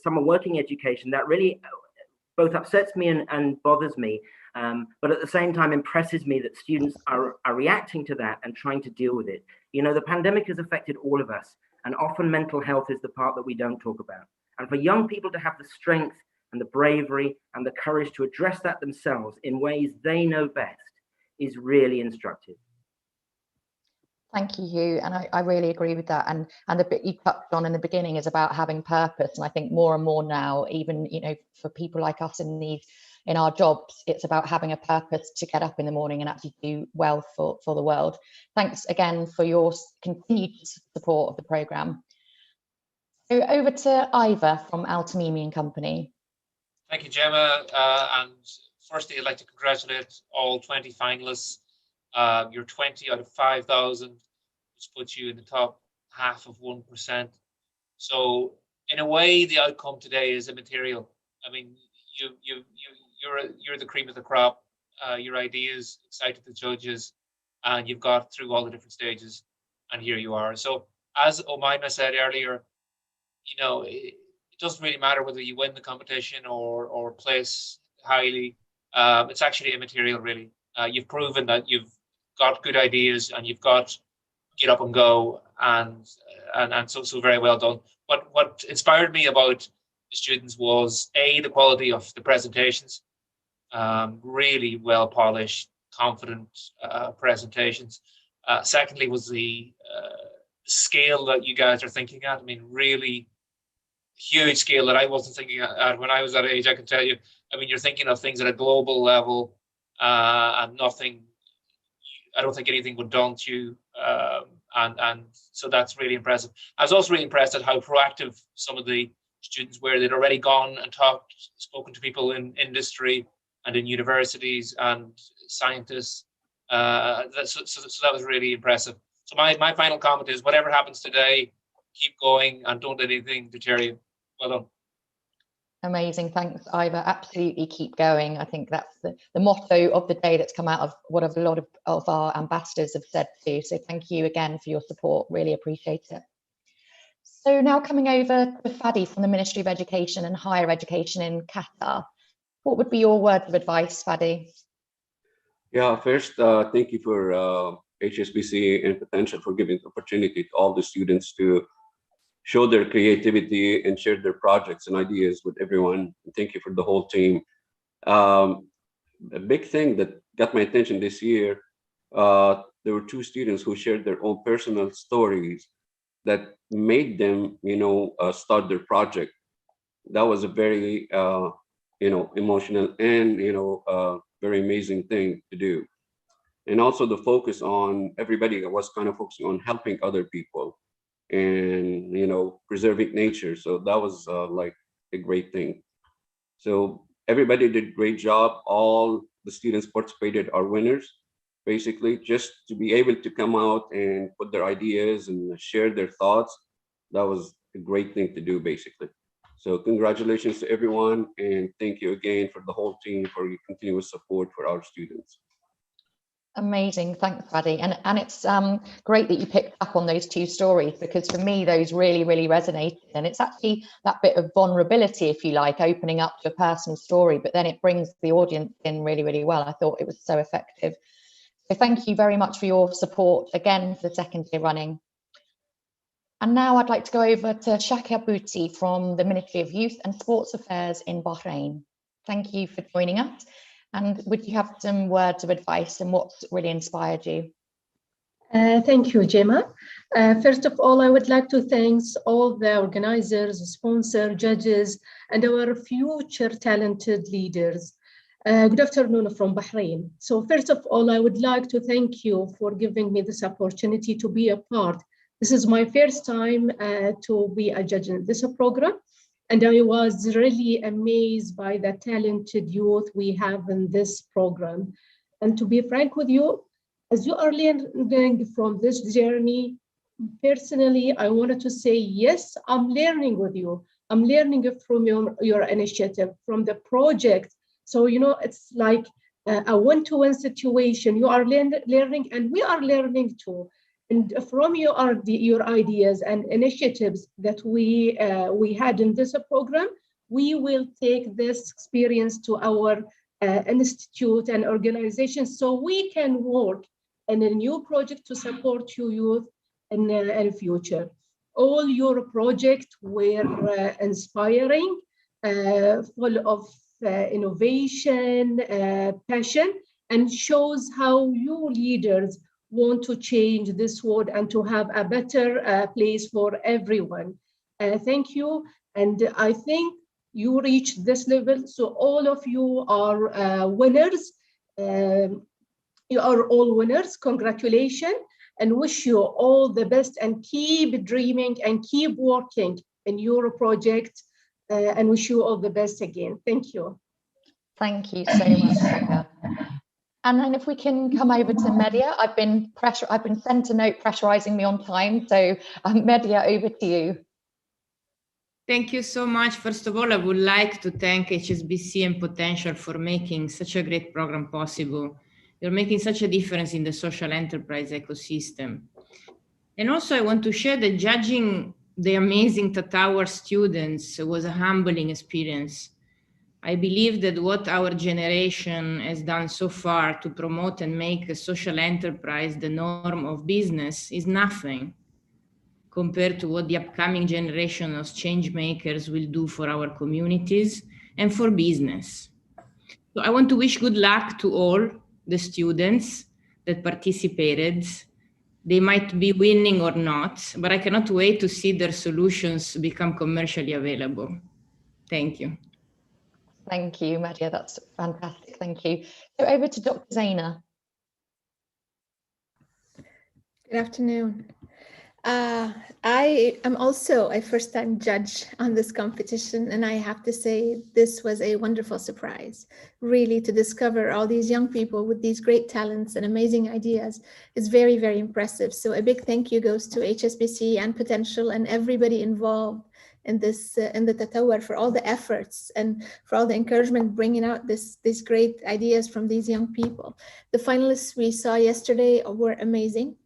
someone working in education, that really both upsets me and bothers me, but at the same time impresses me that students are reacting to that and trying to deal with it. You know, the pandemic has affected all of us, and often mental health is the part that we don't talk about. And for young people to have the strength and the bravery and the courage to address that themselves in ways they know best is really instructive. Thank you, Hugh, and I really agree with that. And the bit you touched on in the beginning is about having purpose. And I think more and more now, even for people like us in our jobs, it's about having a purpose to get up in the morning and actually do well for the world. Thanks again for your continued support of the programme. So over to Ivor from Al Tamimi and Company. Thank you, Gemma. And firstly, I'd like to congratulate all 20 finalists. You're 20 out of 5,000, which puts you in the top half of 1%. So in a way, the outcome today is immaterial. I mean, you're the cream of the crop. Your ideas excited the judges, and you've got through all the different stages, and here you are. So as Omaima said earlier, you know, it doesn't really matter whether you win the competition or place highly. It's actually immaterial, really. You've proven that you've got good ideas and you've got get up and go, and so very well done. But what inspired me about the students was the quality of the presentations, really well polished, confident presentations. Secondly was the scale that you guys are thinking at. I mean, really huge scale that I wasn't thinking at when I was that age, I can tell you. I mean, you're thinking of things at a global level, and nothing. I don't think anything would daunt you, and so that's really impressive. I was also really impressed at how proactive some of the students were. They'd already gone and spoken to people in industry and in universities and scientists. So that was really impressive. So my final comment is, whatever happens today, keep going and don't let anything deter you. Well done. Amazing. Thanks, Ivor. Absolutely keep going. I think that's the motto of the day that's come out of what a lot of our ambassadors have said too. So thank you again for your support. Really appreciate it. So now coming over to Fadi from the Ministry of Education and Higher Education in Qatar. What would be your words of advice, Fadi? Yeah, first, thank you for HSBC and Potential for giving the opportunity to all the students to show their creativity and share their projects and ideas with everyone. And thank you for the whole team. A big thing that got my attention this year, there were 2 students who shared their own personal stories that made them, start their project. That was a very, emotional and, very amazing thing to do. And also the focus on everybody was kind of focusing on helping other people and, preserving nature. So that was like a great thing. So everybody did a great job. All the students participated are winners, basically, just to be able to come out and put their ideas and share their thoughts. That was a great thing to do, basically. So congratulations to everyone, and thank you again for the whole team for your continuous support for our students. Amazing, thanks, Fadi. And it's great that you picked up on those 2 stories, because for me, those really, really resonated. And it's actually that bit of vulnerability, if you like, opening up to a personal story, but then it brings the audience in really, really well. I thought it was so effective. So thank you very much for your support again for the 2nd year running. And now I'd like to go over to Shakir Bouti from the Ministry of Youth and Sports Affairs in Bahrain. Thank you for joining us. And would you have some words of advice and what's really inspired you? Thank you, Gemma. First of all, I would like to thank all the organizers, sponsors, judges, and our future talented leaders. Good afternoon from Bahrain. So first of all, I would like to thank you for giving me this opportunity to be a part. This is my first time to be a judge in this program. And I was really amazed by the talented youth we have in this program. And to be frank with you, as you are learning from this journey, personally, I wanted to say, yes, I'm learning with you. I'm learning from your initiative, from the project. So, it's like a one-to-one situation. You are learning and we are learning too. And from your ideas and initiatives that we had in this program, we will take this experience to our institute and organizations so we can work in a new project to support you youth in the future. All your projects were inspiring, full of innovation, passion, and shows how you leaders want to change this world and to have a better place for everyone. Thank you. And I think you reached this level. So all of you are winners. You are all winners. Congratulations, and wish you all the best, and keep dreaming and keep working in your project, and wish you all the best again. Thank you. Thank you so much, Becca. And then if we can come over to Media, I've been sent a note pressurizing me on time. So Media, over to you. Thank you so much. First of all, I would like to thank HSBC and Potential for making such a great program possible. You're making such a difference in the social enterprise ecosystem. And also I want to share that judging the amazing Tatawwar students was a humbling experience. I believe that what our generation has done so far to promote and make a social enterprise the norm of business is nothing compared to what the upcoming generation of change makers will do for our communities and for business. So I want to wish good luck to all the students that participated. They might be winning or not, but I cannot wait to see their solutions become commercially available. Thank you. Thank you, Madia. That's fantastic. Thank you. So over to Dr. Zaina. Good afternoon. I am also a first-time judge on this competition, and I have to say this was a wonderful surprise. Really, to discover all these young people with these great talents and amazing ideas is very, very impressive. So a big thank you goes to HSBC and Potential and everybody involved in this in the Tatawwar for all the efforts and for all the encouragement bringing out these great ideas from these young people. The finalists we saw yesterday were amazing.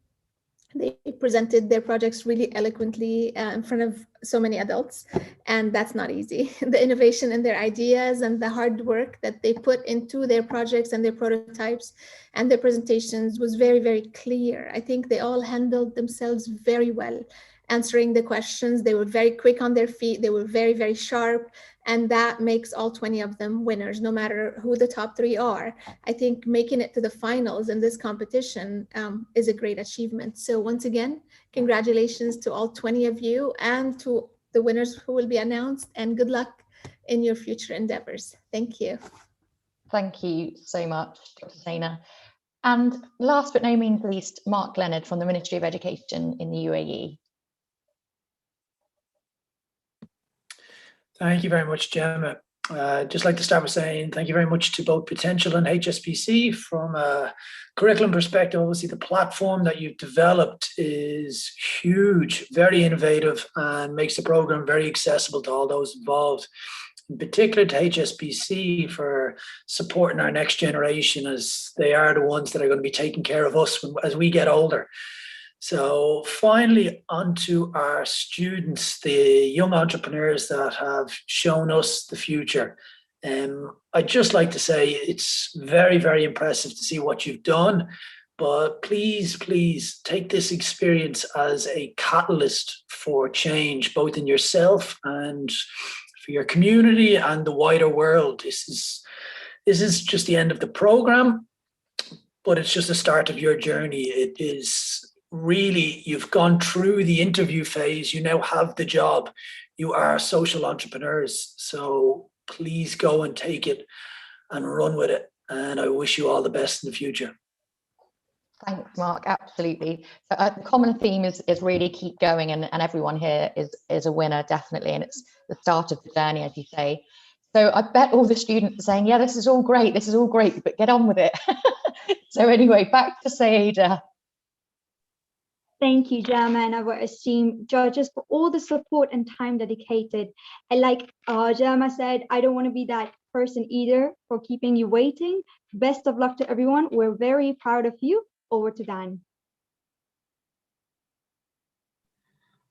They presented their projects really eloquently in front of so many adults, and that's not easy. The innovation in their ideas and the hard work that they put into their projects and their prototypes and their presentations was very, very clear. I think they all handled themselves very well, answering the questions. They were very quick on their feet. They were very, very sharp. And that makes all 20 of them winners, no matter who the top 3 are. I think making it to the finals in this competition is a great achievement. So once again, congratulations to all 20 of you and to the winners who will be announced, and good luck in your future endeavors. Thank you. Thank you so much, Dr. Zaina. And last but no means least, Mark Leonard from the Ministry of Education in the UAE. Thank you very much, Gemma. Just like to start by saying thank you very much to both Potential and HSBC. From a curriculum perspective, obviously the platform that you've developed is huge, very innovative, and makes the program very accessible to all those involved. In particular to HSBC for supporting our next generation, as they are the ones that are going to be taking care of us as we get older. So finally, onto our students, the young entrepreneurs that have shown us the future. I'd just like to say it's very, very impressive to see what you've done, but please, please take this experience as a catalyst for change, both in yourself and for your community and the wider world. This is just the end of the program, but it's just the start of your journey. It is really, you've gone through the interview phase, you now have the job, you are social entrepreneurs. So please go and take it and run with it. And I wish you all the best in the future. Thanks, Mark. Absolutely. So, the common theme is really keep going, and everyone here is a winner, definitely. And it's the start of the journey, as you say. So I bet all the students are saying, yeah, this is all great, but get on with it. So anyway, back to Saida. Thank you, Gemma, and our esteemed judges for all the support and time dedicated. And like Gemma said, I don't want to be that person either for keeping you waiting. Best of luck to everyone. We're very proud of you. Over to Dan.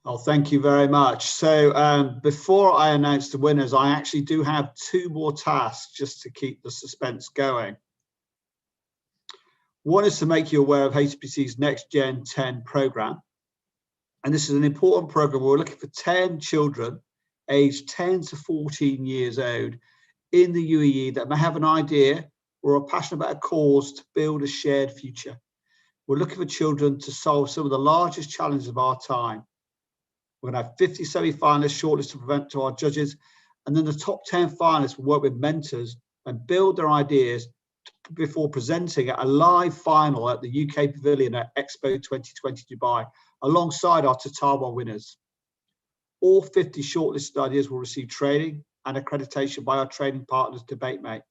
Oh, thank you very much. So before I announce the winners, I actually do have 2 more tasks just to keep the suspense going. One is to make you aware of HSBC's Next Gen 10 program. And this is an important program. We're looking for 10 children aged 10 to 14 years old in the UAE that may have an idea or are passionate about a cause to build a shared future. We're looking for children to solve some of the largest challenges of our time. We're going to have 50 semi-finalists shortlisted to present to our judges, and then the top 10 finalists will work with mentors and build their ideas before presenting at a live final at the UK Pavilion at Expo 2020 Dubai, alongside our Tatawwar winners. All 50 shortlisted ideas will receive training and accreditation by our training partners, DebateMate,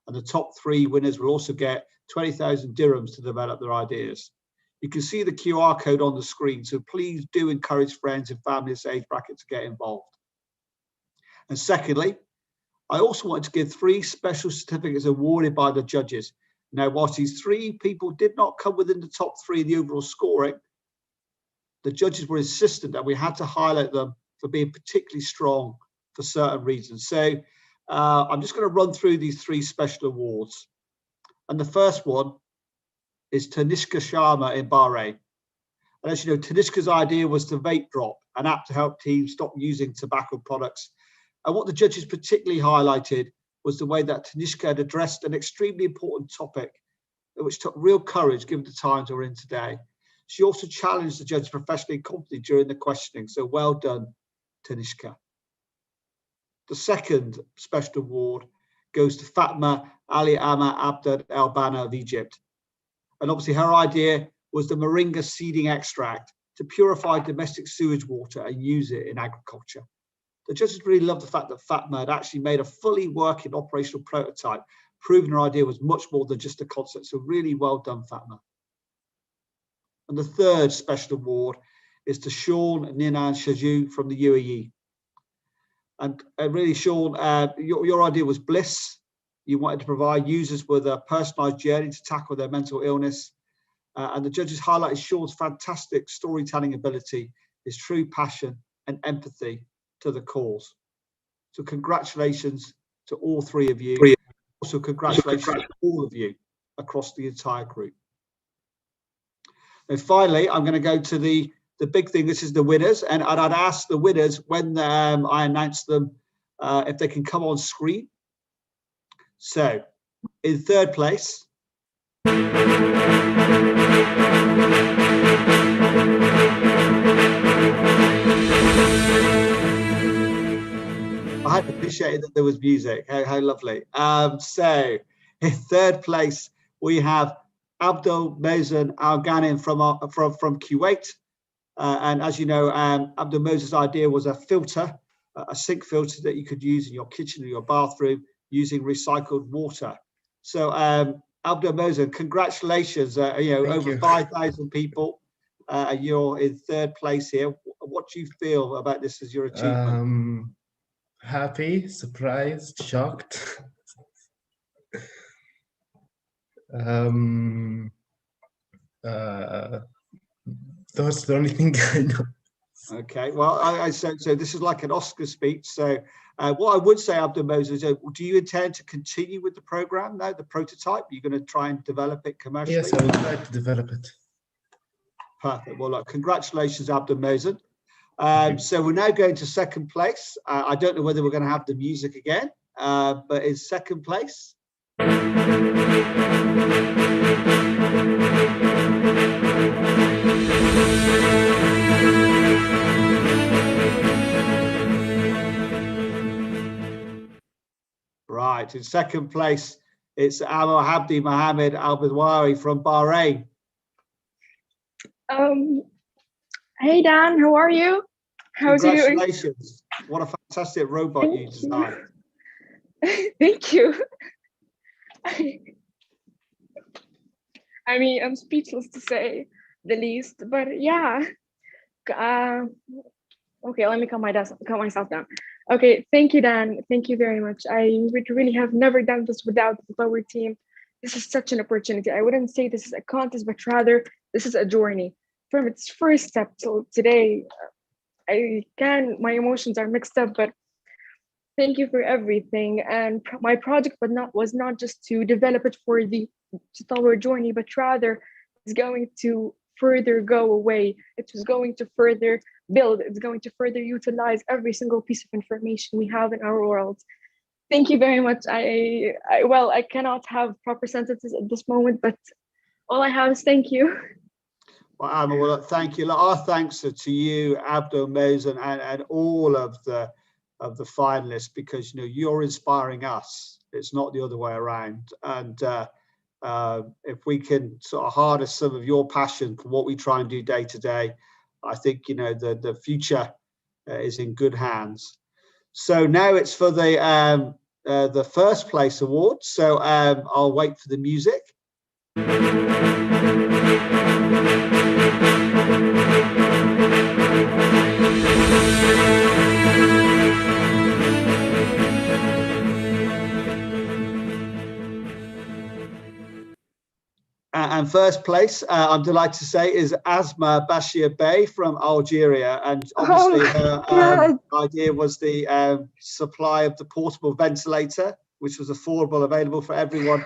and the top 3 winners will also get 20,000 dirhams to develop their ideas. You can see the QR code on the screen, so please do encourage friends and family of this age bracket to get involved. And secondly, I also want to give 3 special certificates awarded by the judges. Now, whilst these 3 people did not come within the top 3 of the overall scoring, the judges were insistent that we had to highlight them for being particularly strong for certain reasons. So I'm just going to run through these 3 special awards. And the first one is Tanishka Sharma in Bahrain. And as you know, Tanishka's idea was to vape drop, an app to help teens stop using tobacco products. And what the judges particularly highlighted was the way that Tanishka had addressed an extremely important topic, which took real courage given the times we're in today. She also challenged the judges professionally and confidently during the questioning. So well done, Tanishka. The second special award goes to Fatma Ali Ama Abdad El Bana of Egypt. And obviously her idea was the moringa seeding extract to purify domestic sewage water and use it in agriculture. The judges really loved the fact that Fatma had actually made a fully working operational prototype, proving her idea was much more than just a concept. So really well done, Fatma. And the third special award is to Sean Ninan Shaju from the UAE. And really, Sean, your idea was bliss. You wanted to provide users with a personalized journey to tackle their mental illness. And the judges highlighted Sean's fantastic storytelling ability, his true passion and empathy to the cause. So congratulations to all three of you. Also congratulations to all of you across the entire group. And finally, I'm going to go to the big thing. This is the winners, and I'd ask the winners when I announce them if they can come on screen. So, in third place, I had appreciated that there was music. How lovely. So, in third place, we have Abdul Mohsen Al Ghanim from Kuwait. And as you know, Abdul Mohsen's idea was a filter, a sink filter that you could use in your kitchen or your bathroom using recycled water. So Abdul Mohsen, congratulations, over 5,000 people. You're in third place here. What do you feel about this as your achievement? Happy, surprised, shocked. That's the only thing I know. Okay, well, so this is like an Oscar speech. So what I would say, Abdul Mohsen, is do you intend to continue with the program now, the prototype? You're going to try and develop it commercially? Yes, I will try to develop it. Perfect. Well, look, congratulations, Abdul Mohsen. So we're now going to second place. I don't know whether we're going to have the music again, but in second place. Right, in second place, it's Amal Habdi Mohammed Al-Bidwari from Bahrain. Hey Dan, how are you? How's you doing? Congratulations. What a fantastic robot you designed. Thank you. I mean, I'm speechless to say the least, but yeah. Okay, let me calm myself down. Okay, thank you, Dan. Thank you very much. I would really have never done this without the Tatawwar team. This is such an opportunity. I wouldn't say this is a contest, but rather this is a journey. From its first step till today, my emotions are mixed up, but thank you for everything. And my project was not just to develop it for the Tatawwar journey, but rather it's going to further go away. It was going to further build. It's going to further utilize every single piece of information we have in our world. Thank you very much. I cannot have proper sentences at this moment, but all I have is thank you. Well, thank you. Our thanks are to you, Abdul Mohsen, and all of the finalists, because you're inspiring us. It's not the other way around. And if we can sort of harness some of your passion for what we try and do day to day, I think the future is in good hands. So now it's for the first place award. So I'll wait for the music. And first place, I'm delighted to say, is Asma Bashir Bey from Algeria. And obviously her idea was the supply of the portable ventilator, which was affordable, available for everyone.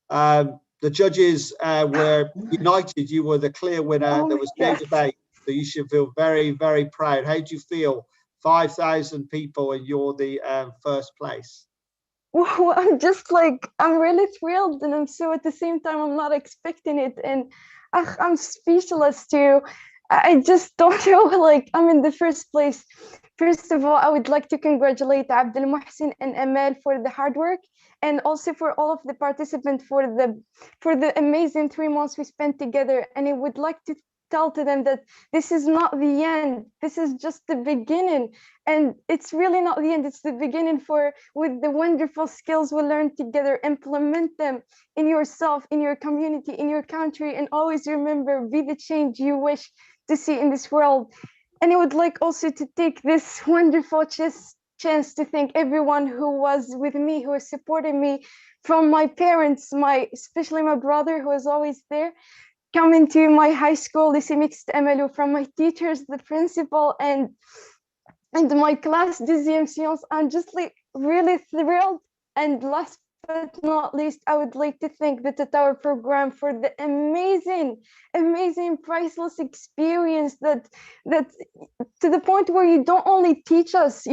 The judges were united. You were the clear winner. There was no debate. So you should feel very, very proud. How do you feel? 5,000 people and you're the first place. Well, I'm really thrilled, and I'm so at the same time I'm not expecting it, and I'm speechless too. I just don't know, like, I'm in the first place. First of all, I would like to congratulate Abdel Mohsin and Amal for the hard work, and also for all of the participants for the amazing 3 months we spent together. And I would like to tell to them that this is not the end. This is just the beginning. And it's really not the end. It's the beginning with the wonderful skills we learned together. Implement them in yourself, in your community, in your country, and always remember, be the change you wish to see in this world. And I would like also to take this wonderful chance to thank everyone who was with me, who was supporting me, from my parents, especially my brother, who was always there, coming to my high school, Lycée Mixte Amalou, from my teachers, the principal, and my class, deuxième science. I'm just like really thrilled. And last but not least, I would like to thank the Tatawwar program for the amazing, priceless experience that to the point where you don't only teach us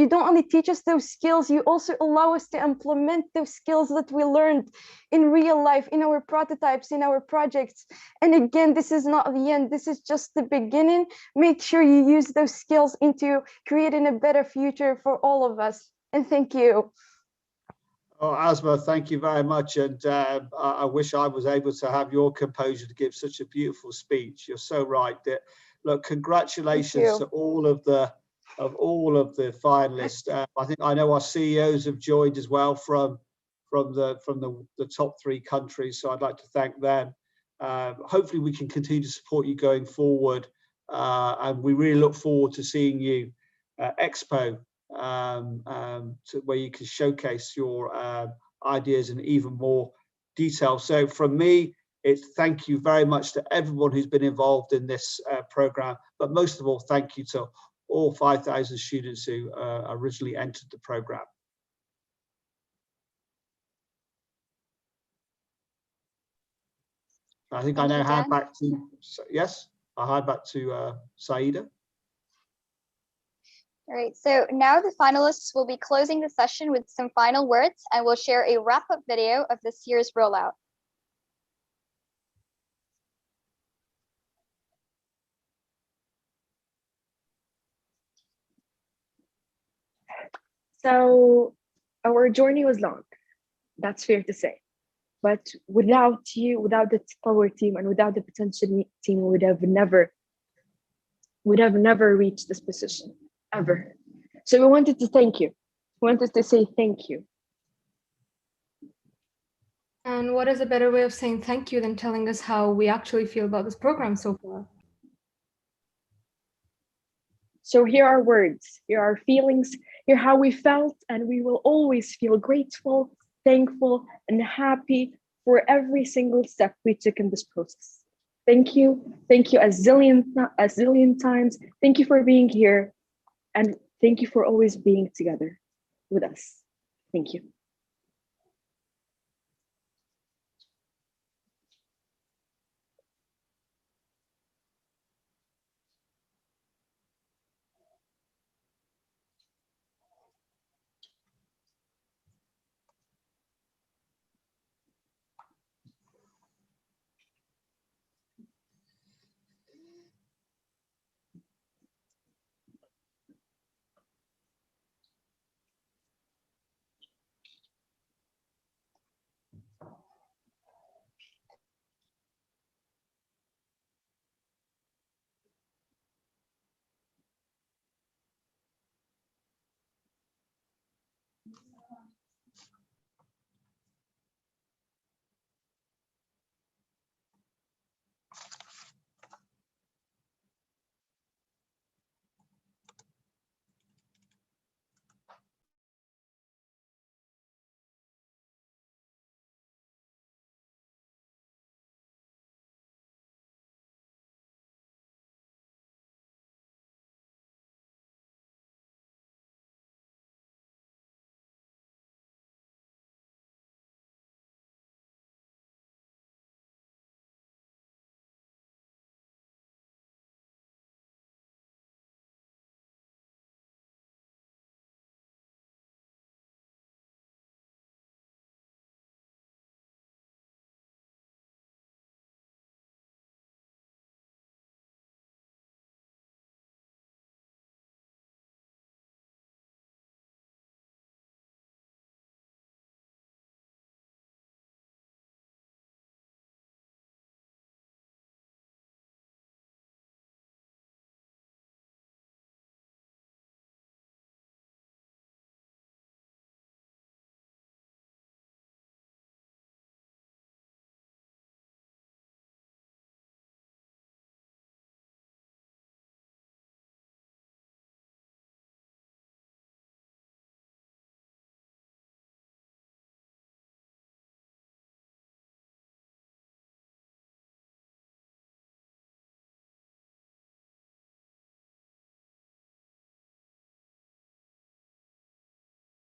those skills, you also allow us to implement those skills that we learned in real life, in our prototypes, in our projects. And again, this is not the end. This is just the beginning. Make sure you use those skills into creating a better future for all of us. And thank you. Oh, Asma, thank you very much. And I wish I was able to have your composure to give such a beautiful speech. You're so right. Look, congratulations to all of the finalists. I know our CEOs have joined as well from the top 3 countries. So I'd like to thank them. Hopefully we can continue to support you going forward. And we really look forward to seeing you Expo, where you can showcase your ideas in even more detail. So from me, it's thank you very much to everyone who's been involved in this program, but most of all, thank you to all 5,000 students who originally entered the program. I think I now hand back to, yes, I hand back to Saida. All right, so now the finalists will be closing the session with some final words, and we'll share a wrap-up video of this year's rollout. So our journey was long, that's fair to say. But without you, without the Tatawwar team, and without the potential team, we would have never reached this position, ever. So we wanted to thank you. We wanted to say thank you. And what is a better way of saying thank you than telling us how we actually feel about this program so far? So here are words, here are feelings, here how we felt, and we will always feel grateful, thankful, and happy for every single step we took in this process. Thank you a zillion times. Thank you for being here, and thank you for always being together with us. Thank you.